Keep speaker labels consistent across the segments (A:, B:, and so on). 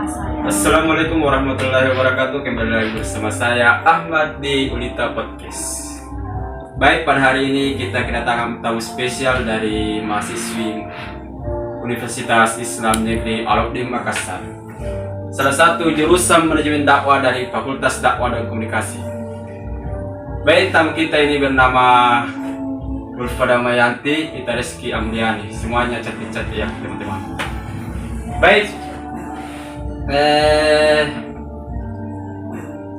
A: Assalamualaikum warahmatullahi wabarakatuh. Kembali lagi bersama saya Ahmad di Ulita Podcast. Baik, pada hari ini kita kedatangan tamu spesial dari mahasiswi Universitas Islam Negeri Al-Uddin Makassar. Salah satu jurusan manajemen dakwah dari Fakultas Dakwah dan Komunikasi. Baik, tamu kita ini bernama Ulfa Damayanti, Ita Reski Amliani. Semuanya cantik-cantik ya teman-teman. Baik,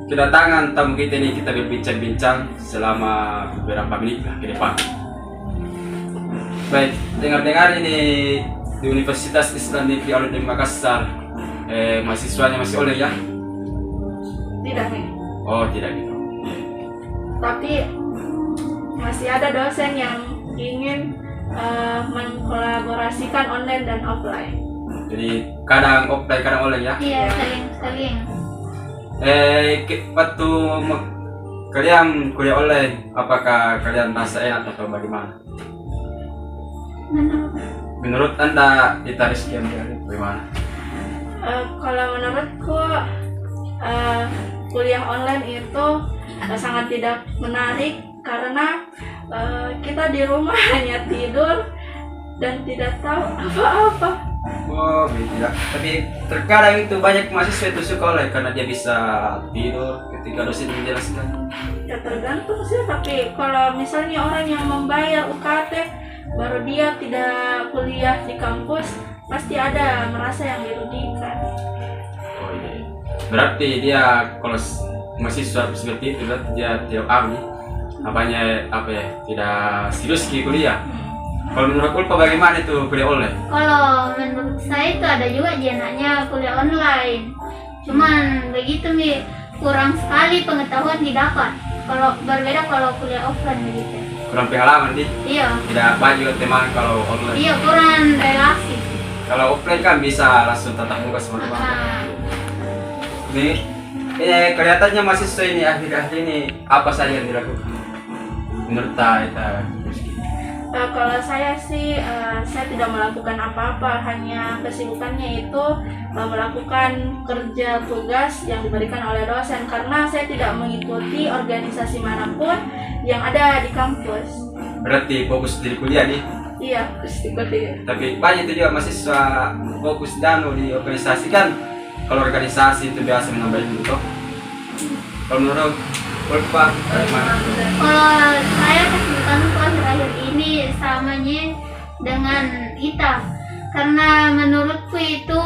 A: kedatangan tamu kita ini kita berbincang-bincang selama beberapa menit lah ke depan. Baik, dengar-dengar ini di Universitas Islam Negeri Al-Uddin Makassar, mahasiswanya masih oleh ya?
B: Tidak nih,
A: Oh tidak gitu.
B: tapi masih ada dosen yang ingin mengkolaborasikan online dan offline.
A: Jadi kadang offline kadang online ya?
C: Iya, saling.
A: Waktu kalian kuliah online, apakah kalian merasa enak atau bagaimana? Menurut Anda, Ita Reski Amliani, bagaimana?
B: Kalau menurutku kuliah online itu sangat tidak menarik karena kita di rumah hanya tidur dan tidak tahu apa-apa.
A: Oh tidak. Tapi terkadang itu banyak mahasiswa itu suka online karena dia bisa tidur ketika dosen menjelaskan.
B: Ya tergantung sih, tapi kalau misalnya orang yang membayar UKT baru dia tidak kuliah di kampus, pasti ada merasa yang dirugikan.
A: Oh iya. Berarti dia kalau mahasiswa seperti itu berarti dia tidak ahli. Apa ya? Tidak serius di kuliah. Kalau menurut Ulfa bagaimana itu kuliah online?
C: Kalau menurut saya itu ada juga jenaknya kuliah online. Cuman begitu Mi, kurang sekali pengetahuan didapat. Kalau berbeda kalau kuliah offline begitu.
A: Kurang pengalaman nih.
C: Iya.
A: Tidak banyak teman kalau online.
C: Iya, kurang relasi.
A: Kalau offline kan bisa langsung tatap muka sama teman. Nih, kelihatannya mahasiswa ini akhir-akhir ini apa saja yang dilakukan? Menurut Ita Reski.
B: Kalau saya sih, saya tidak melakukan apa-apa, hanya kesibukannya itu melakukan kerja tugas yang diberikan oleh dosen karena saya tidak mengikuti organisasi manapun yang ada di kampus.
A: Berarti fokus di kuliah nih.
B: Iya, seperti
A: Tapi banyak itu juga mahasiswa fokus di organisasi kan. Kalau organisasi itu biasa menambah ilmu toh. Kalau menurut Ulfa bagaimana?
C: Kalau saya kesibukanku akhir-akhir ini samanya dengan Ita. Karena menurutku itu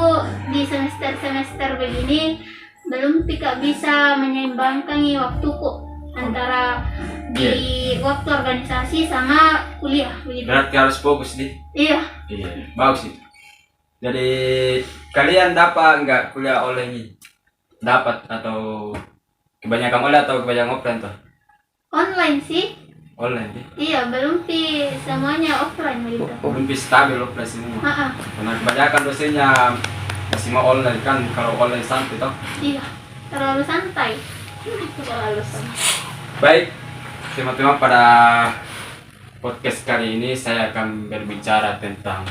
C: di semester-semester begini belum tidak bisa menyeimbangkan waktuku antara di waktu organisasi sama kuliah begitu.
A: Berarti harus fokus nih.
C: Iya.
A: Iya, bagus itu. Jadi kalian dapat nggak kuliah online ini? Dapat atau kebanyakan online atau kebanyakan offline tuh?
C: Online sih.
A: Online nih.
C: Iya, belum semuanya offline begitu.
A: Belum bisa stabil offline semua.
C: Ha-ha.
A: Karena kebanyakan dosennya masih mau online kan, kalau online santai toh.
C: Iya, terlalu santai.
B: terlalu santai.
A: Baik, teman-teman, pada podcast kali ini saya akan berbicara tentang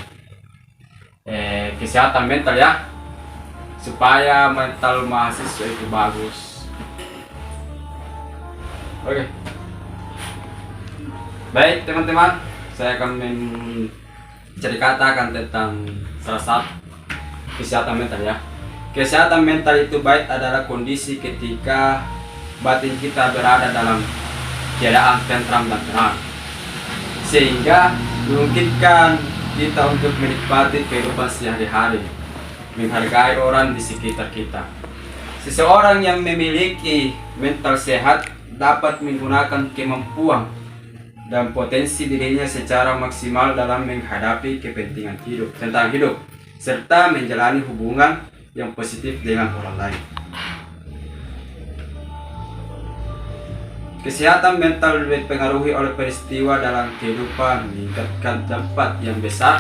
A: kesehatan mental ya, supaya mental mahasiswa itu bagus. Oke. Baik teman-teman, saya akan menceritakan tentang salah satu kesehatan mental ya. Kesehatan mental itu baik adalah kondisi ketika batin kita berada dalam keadaan tentram dan tenang, sehingga memungkinkan kita untuk menikmati kehidupan sehari-hari, menghargai orang di sekitar kita. Seseorang yang memiliki mental sehat dapat menggunakan kemampuan dan potensi dirinya secara maksimal dalam menghadapi kepentingan hidup, serta menjalani hubungan yang positif dengan orang lain. Kesehatan mental dipengaruhi oleh peristiwa dalam kehidupan, meningkatkan dampak yang besar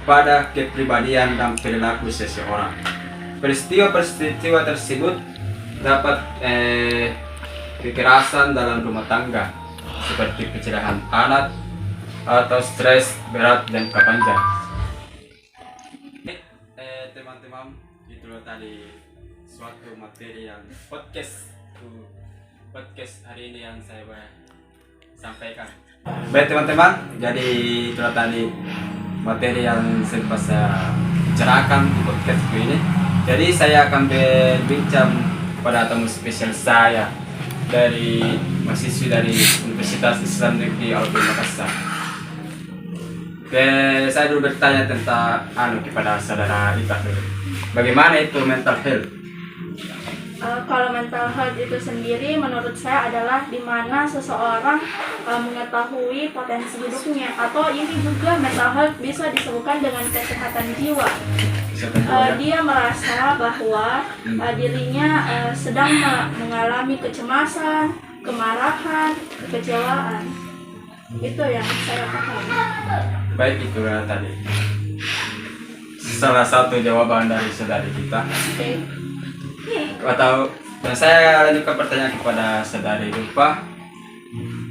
A: pada kepribadian dan perilaku seseorang. Peristiwa-peristiwa tersebut dapat kekerasan dalam rumah tangga, seperti kecelakaan anak atau stres berat dan panjang. Teman-teman, itulah tadi suatu materi yang podcast hari ini yang saya sampaikan. Baik teman-teman, jadi itulah tadi materi yang sempat saya bicarakan di podcast ini. Jadi saya akan berbincang pada tamu spesial saya dari mahasiswi dari Universitas Islam Negeri Al-Quran Makassar. Saya dulu bertanya tentang kepada saudara Ita dulu. Bagaimana itu mental health?
B: Kalau mental health itu sendiri menurut saya adalah di mana seseorang mengetahui potensi hidupnya, atau ini juga mental health bisa disebutkan dengan kesehatan jiwa. Dia merasa bahwa dirinya sedang mengalami kecemasan, kemarahan, kekecewaan. Itu yang saya pahami.
A: Baik, itu tadi salah satu jawaban dari saudari kita. Atau saya lanjutkan pertanyaan kepada saudari Rupa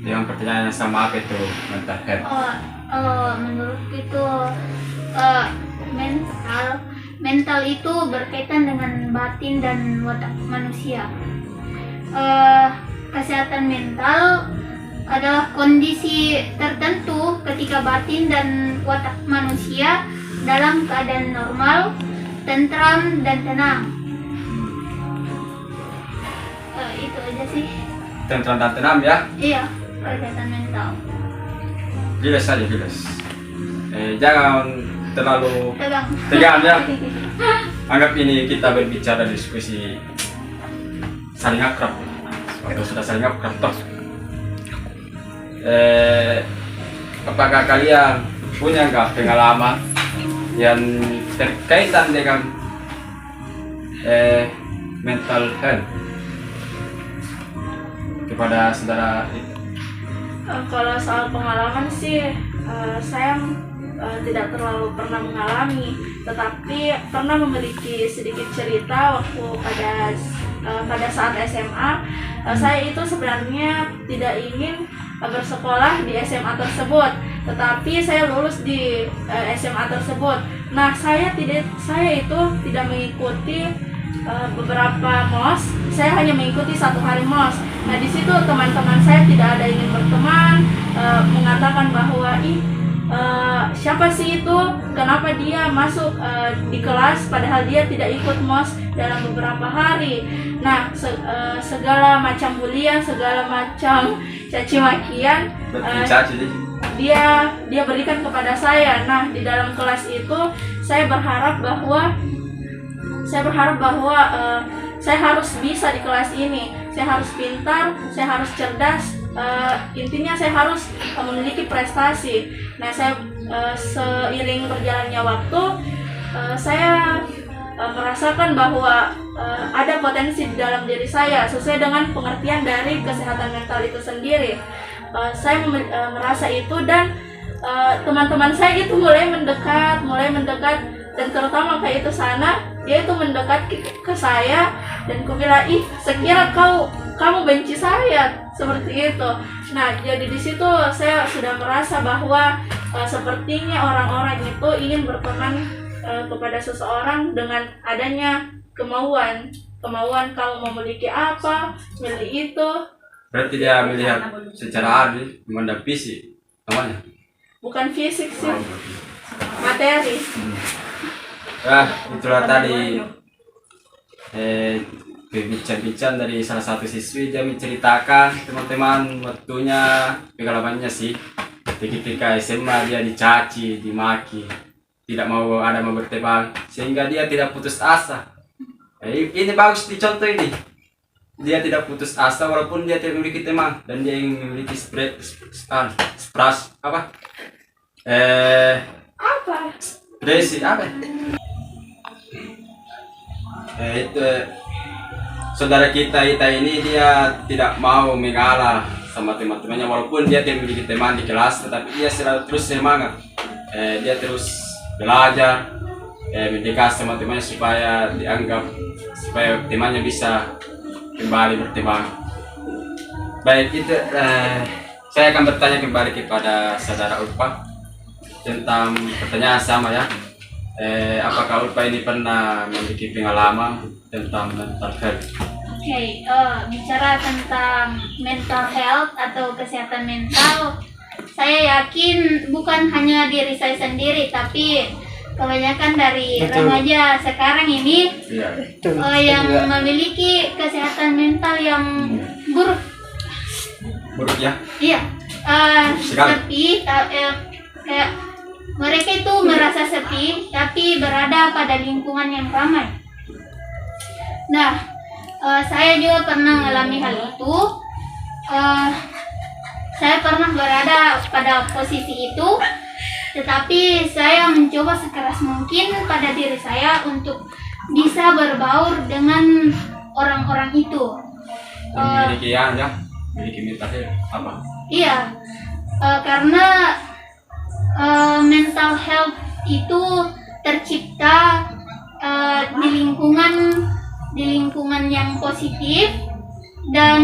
A: dengan pertanyaan yang sama, apa itu mental health?
C: Menurut itu mental itu berkaitan dengan batin dan watak manusia. Kesehatan mental adalah kondisi tertentu ketika batin dan watak manusia dalam keadaan normal, tentram dan tenang. Itu aja sih.
A: Tentram dan tenang ya?
C: Iya, kesehatan mental.
A: Jelas saja, jelas. Jangan terlalu tegang ya. Anggap ini kita berbicara diskusi saling akrab. Waktu sudah saling akrab toh. Apakah kalian punya nggak pengalaman yang terkaitan dengan mental health kepada saudara itu?
B: Kalau soal pengalaman sih, saya tidak terlalu pernah mengalami, tetapi pernah memiliki sedikit cerita waktu pada saat SMA. Saya itu sebenarnya tidak ingin bersekolah di SMA tersebut, tetapi saya lulus di SMA tersebut. Nah, saya itu tidak mengikuti beberapa MOS, saya hanya mengikuti 1 hari MOS. Nah, di situ teman-teman saya tidak ada ingin berteman, mengatakan bahwa siapa sih itu, kenapa dia masuk di kelas padahal dia tidak ikut MOS dalam beberapa hari. Nah, segala macam bulian, segala macam caci makian dia berikan kepada saya. Nah, di dalam kelas itu saya berharap bahwa saya harus bisa di kelas ini, saya harus pintar, saya harus cerdas, intinya saya harus memiliki prestasi. Nah, seiring berjalannya waktu, saya merasakan bahwa ada potensi di dalam diri saya sesuai dengan pengertian dari kesehatan mental itu sendiri. Saya merasa itu, dan teman-teman saya itu mulai mendekat, dan terutama kayak itu sana, dia itu mendekat ke saya dan kubilang, sekira kamu benci saya, seperti itu. Nah, jadi di situ saya sudah merasa bahwa sepertinya orang-orang itu ingin berteman kepada seseorang dengan adanya kemauan kamu memiliki apa, milih itu.
A: Berarti dia melihat secara adil, memandang fisik namanya? Bukan
B: fisik sih, materi.
A: Itulah tadi bincang-bincang dari salah satu siswi. Dia menceritakan teman-teman waktunya, pengalamannya sih ketika SMA dia dicaci, dimaki, tidak mau berteman, sehingga dia tidak putus asa. Ini bagus dicontoh ini. Dia tidak putus asa walaupun dia tidak memiliki teman, dan dia ingin memiliki itu saudara kita ini dia tidak mau mengalah sama teman-temannya, walaupun dia tidak memiliki teman di kelas, tetapi dia selalu terus semangat. Dia terus belajar, mendekat sama temannya supaya temannya bisa kembali berteman. Baik, itu saya akan bertanya kembali kepada saudara Urpa tentang pertanyaan sama ya. Apakah Ulfa ini pernah memiliki pengalaman tentang mental health?
C: Oke, bicara tentang mental health atau kesehatan mental, saya yakin bukan hanya diri saya sendiri, tapi kebanyakan dari remaja sekarang ini
A: Iya.
C: yang memiliki kesehatan mental yang buruk.
A: Buruk ya?
C: Iya,
A: Sekali.
C: sepi, kayak mereka itu merasa sepi, tapi berada pada lingkungan yang ramai. Nah, saya juga pernah mengalami hal itu. Saya pernah berada pada posisi itu, tetapi saya mencoba sekeras mungkin pada diri saya untuk bisa berbaur dengan orang-orang itu.
A: Memiliki ya, memiliki mental health apa?
C: Iya, karena mental health itu tercipta di lingkungan yang positif, dan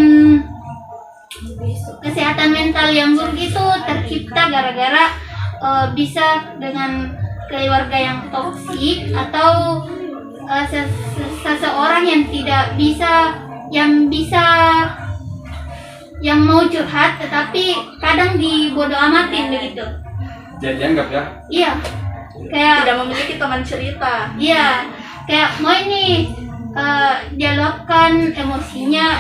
C: kesehatan mental yang buruk itu tercipta gara-gara bisa dengan keluarga yang toksik atau seseorang yang tidak bisa yang mau curhat tetapi kadang dibodoh amatin begitu.
A: Jadi dianggap ya?
C: Iya, kayak
B: Tidak memiliki teman cerita.
C: iya, kayak mau ini dia luapkan emosinya,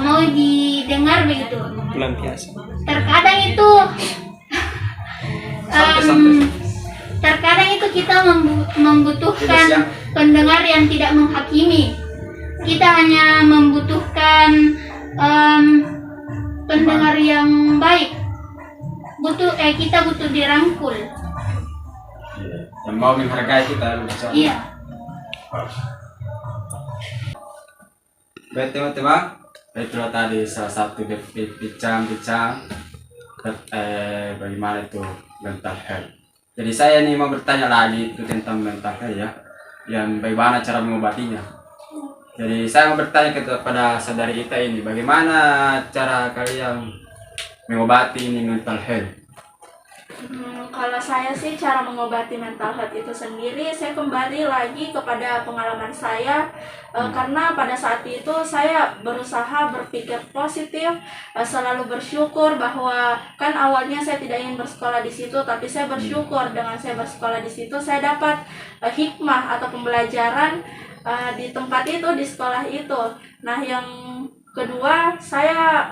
C: mau didengar begitu.
D: Pelampiasan.
C: Terkadang itu
A: Santai-santai.
C: terkadang itu kita membutuhkan
A: Tidak,
C: pendengar yang tidak menghakimi. Kita hanya membutuhkan pendengar yang baik. Kita butuh dirangkul.
A: Yang mau menghargai kita bisa.
C: Iya.
A: Baik teman-teman, itulah tadi salah satu bincang-bincang bagaimana itu mental health. Jadi saya ini mau bertanya lagi itu tentang mental health ya, yang bagaimana cara mengobatinya. Jadi saya mau bertanya kepada saudari Ita ini, bagaimana cara kalian mengobati ini mental health?
B: Kalau saya sih cara mengobati mental health itu sendiri, saya kembali lagi kepada pengalaman saya. Karena pada saat itu saya berusaha berpikir positif, selalu bersyukur bahwa kan awalnya saya tidak ingin bersekolah di situ, tapi saya bersyukur dengan saya bersekolah di situ saya dapat hikmah atau pembelajaran di tempat itu, di sekolah itu. Nah, yang kedua saya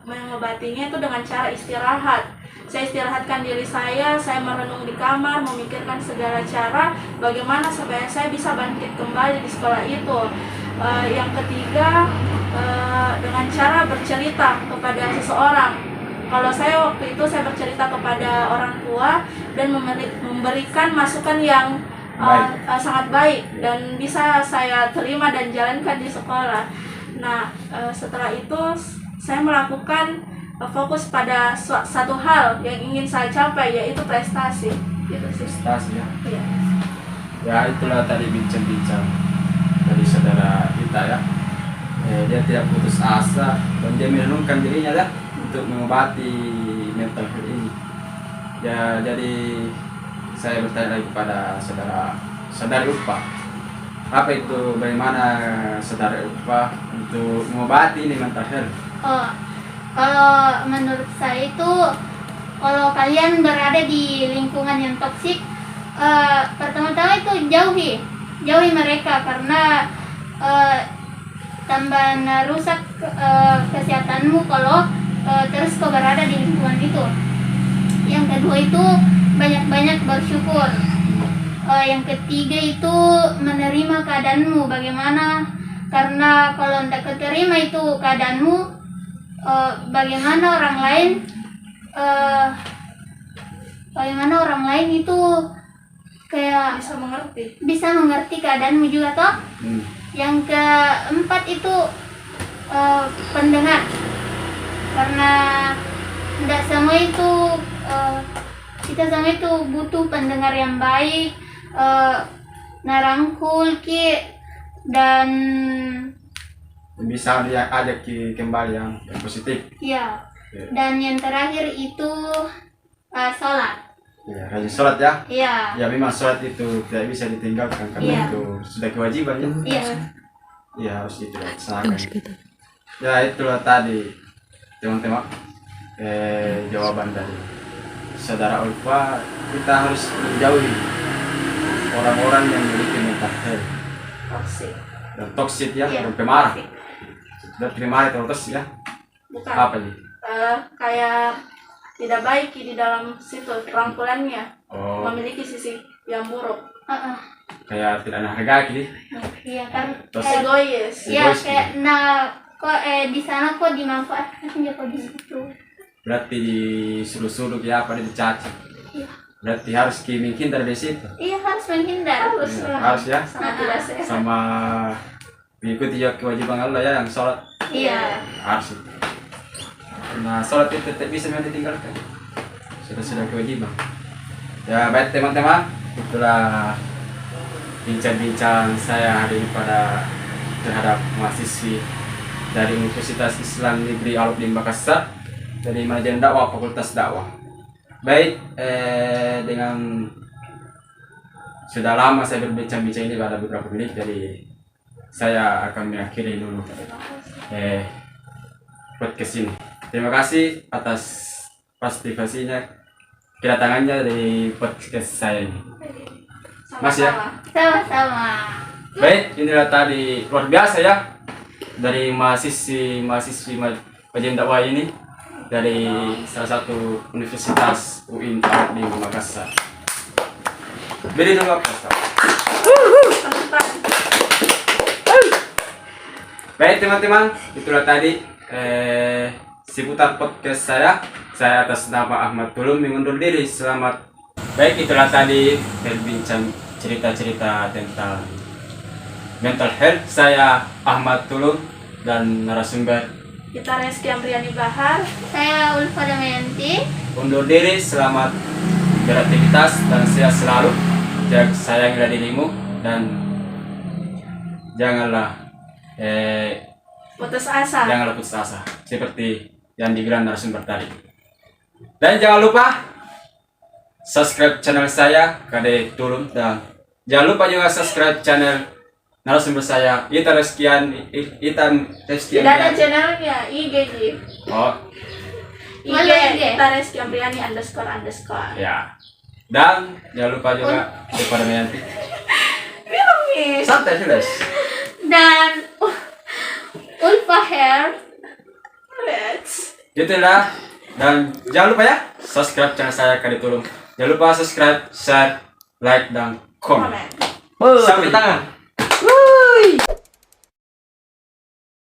B: mengobatinya itu dengan cara istirahat. Saya istirahatkan diri saya merenung di kamar, memikirkan segala cara bagaimana supaya saya bisa bangkit kembali di sekolah itu. Yang ketiga, dengan cara bercerita kepada seseorang. Kalau saya waktu itu saya bercerita kepada orang tua dan memberikan masukan yang sangat baik dan bisa saya terima dan jalankan di sekolah. Nah, setelah itu saya melakukan fokus pada satu hal yang ingin saya capai, yaitu prestasi. Itu sih.
A: Prestasi ya.
B: Iya.
A: Ya itulah tadi bincang-bincang dari saudara kita ya. Dia tidak putus asa dan dia merenungkan dirinya ya untuk mengobati mental health ini. Ya, jadi saya bertanya lagi kepada saudari Ulfa. Apa itu, bagaimana saudari Ulfa untuk mengobati ini mental health?
C: Kalau menurut saya itu, kalau kalian berada di lingkungan yang toksik, pertama-tama itu jauhi mereka, karena tambah rusak kesehatanmu kalau terus kau berada di lingkungan itu. Yang kedua itu banyak-banyak bersyukur. Yang ketiga itu menerima keadaanmu bagaimana, karena kalau tidak keterima itu keadaanmu, bagaimana orang lain itu kayak bisa mengerti keadaanmu juga toh. Yang keempat itu pendengar, karena tidak semua itu kita semua itu butuh pendengar yang baik, narangkul dan
A: bisa dia ajak kembali yang positif.
C: ya. Dan yang terakhir itu sholat.
A: Ya, rajin sholat ya.
C: Iya.
A: Ya memang sholat itu tidak bisa ditinggalkan karena
C: Iya.
A: itu sudah kewajiban ya.
C: Iya.
A: Ya harus dilaksanakan. Ya itulah tadi teman-teman jawaban dari saudara Ulfa. Kita harus menjauhi orang-orang yang memiliki mental health
B: toksik.
A: dan toksik ya,
C: Iya.
A: dan pemarah. Dan pemarah itu toksik ya.
B: Bukan.
A: Apa nih?
B: Kayak tidak baik di dalam situ rangkulannya,
A: Oh,
B: memiliki sisi yang buruk,
C: Heeh.
A: kayak tidak ada harga gitu.
C: Iya kan.
A: Terus
C: Kayak-
B: egois.
C: Iya
A: Egois,
C: kayak kok di sana kok dimanfaatkan ya kok di situ.
A: berarti disuruh-suruh ya apa dicaci.
C: Iya.
A: Berarti harus menghindar dari situ.
C: Iya harus menghindar.
B: Harus lah.
A: Harus ya.
B: Sangat tidak sehat.
A: Sama mengikuti juga kewajiban Allah ya yang sholat
C: Iya.
A: harus itu. Nah sholat itu tidak bisa memang ditinggalkan, sudah kewajiban. Ya baik teman-teman, itulah bincang-bincang saya hari ini terhadap mahasiswi dari Universitas Islam Negeri Al-Uqba Makassar dari manajemen dakwah Fakultas Dakwah. Baik, dengan sudah lama saya berbincang-bincang ini pada beberapa menit, jadi saya akan mengakhiri dulu podcast ini. Terima kasih atas partisipasinya, kedatangannya dari podcast saya ini. Mas ya?
B: Sama-sama.
C: Sama-sama.
A: Baik, inilah tadi luar biasa ya dari mahasiswi kajian dakwah ini dari salah satu universitas UIN di Makassar. Beri dulu apa? Baik teman-teman, itulah tadi seputar podcast saya. Saya atas nama Ahmad Tulum mengundur diri. Selamat. Baik, itulah tadi berbincang cerita-cerita tentang mental health. Saya Ahmad Tulum dan narasumber
B: Kita Reski Amriani Bahar.
C: Saya Ulfa Damayanti.
A: undur diri. Selamat beraktivitas dan sehat selalu. Sayangilah dirimu dan janganlah
B: Putus asa.
A: janganlah putus asa seperti yang dibilang narasumber tadi. Dan jangan lupa subscribe channel saya Kade Tulum, dan jangan lupa juga subscribe channel narasumber saya Ita Reskian.
B: Tidak ada channelnya, IG.
A: Oh
B: IG
C: Malah IG.
B: Kita Reski Amriani __.
A: ya, dan jangan lupa juga kepada Mayanti.
B: Filmi.
A: Santai jelas.
C: Dan Ulfa Hair.
B: Let's.
A: Itulah, dan jangan lupa ya subscribe channel saya Kade Tulum. Jangan lupa subscribe, share, like dan komen.
B: Comment.
A: Sampai tangan.